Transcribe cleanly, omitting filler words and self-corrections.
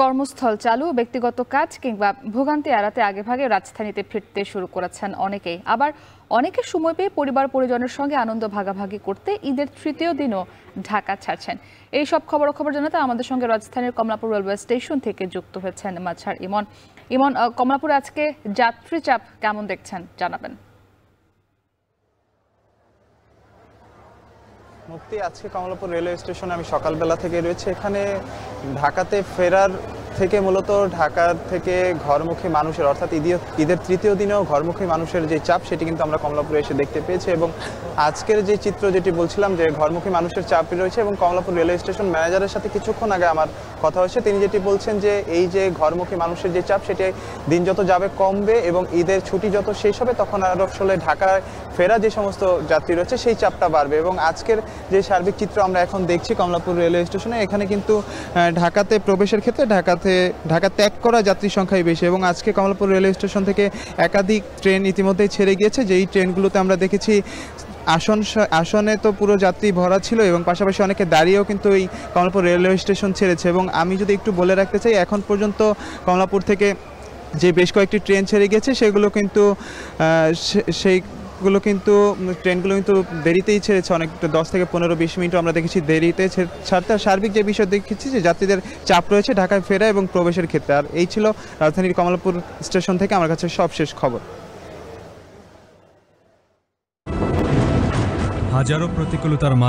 কর্মস্থল চালু, ব্যক্তিগত কাজ কিংবা ভোগান্তি এড়াতে আগেভাগে রাজধানীতে ফিরতে শুরু করেছেন অনেকেই। আবার অনেকে সময় পেয়ে পরিবার পরিজনের সঙ্গে আনন্দ ভাগাভাগি করতে ঈদের তৃতীয় দিনও ঢাকা ছাড়ছেন। এই সব খবর জানাতে আমাদের সঙ্গে রাজধানীর কমলাপুর রেলওয়ে স্টেশন থেকে যুক্ত হয়েছেন মাঝার ইমন। ইমন, কমলাপুরে আজকে যাত্রী চাপ কেমন দেখছেন জানাবেন। মুক্তি, আজকে কমলাপুর রেলওয়ে স্টেশনে আমি সকালবেলা থেকে রয়েছে। এখানে ঢাকাতে ফেরার থেকে মূলত ঢাকা থেকে ঘরমুখী মানুষের অর্থাৎ ঈদের তৃতীয় দিনেও ঘরমুখী মানুষের যে চাপ সেটি কিন্তু আমরা কমলাপুরে এসে দেখতে পেয়েছি। এবং আজকের যে চিত্র যেটি বলছিলাম যে ঘরমুখী মানুষের চাপই রয়েছে, এবং কমলাপুর রেলওয়ে স্টেশন ম্যানেজারের সাথে কিছুক্ষণ আগে আমার কথা হয়েছে। তিনি যেটি বলছেন যে এই যে ঘরমুখী মানুষের যে চাপ সেটি দিন যত যাবে কমবে এবং ঈদের ছুটি যত শেষ হবে তখন আরও আসলে ঢাকায় ফেরা যে সমস্ত যাত্রী রয়েছে সেই চাপটা বাড়বে। এবং আজকের যে সার্বিক চিত্র আমরা এখন দেখছি কমলাপুর রেলওয়ে স্টেশনে, এখানে কিন্তু ঢাকাতে প্রবেশের ক্ষেত্রে ঢাকা ত্যাগ করা যাত্রীর সংখ্যাই বেশি। এবং আজকে কমলাপুর রেলওয়ে স্টেশন থেকে একাধিক ট্রেন ইতিমধ্যেই ছেড়ে গিয়েছে, যেই ট্রেনগুলোতে আমরা দেখেছি আসনে তো পুরো যাত্রী ভরা ছিল এবং পাশাপাশি অনেকে দাঁড়িয়েও কিন্তু এই কমলাপুর রেলওয়ে স্টেশন ছেড়েছে। এবং আমি যদি একটু বলে রাখতে চাই, এখন পর্যন্ত কমলাপুর থেকে যে বেশ কয়েকটি ট্রেন ছেড়ে গেছে সেগুলো কিন্তু ট্রেনগুলো কিন্তু দেরিতেই ছেড়েছে, অনেকটা 10 থেকে 15-20 মিনিটও আমরা দেখেছি দেরিতে ছাড়তে। সার্বিক যে বিষয় দেখেছি যে যাত্রীদের চাপ রয়েছে ঢাকায় ফেরা এবং প্রবেশের ক্ষেত্রে। আর এই ছিল রাজধানীর কমলাপুর স্টেশন থেকে আমার কাছে সবশেষ খবর। হাজারো প্রতিকূলতার মাঝে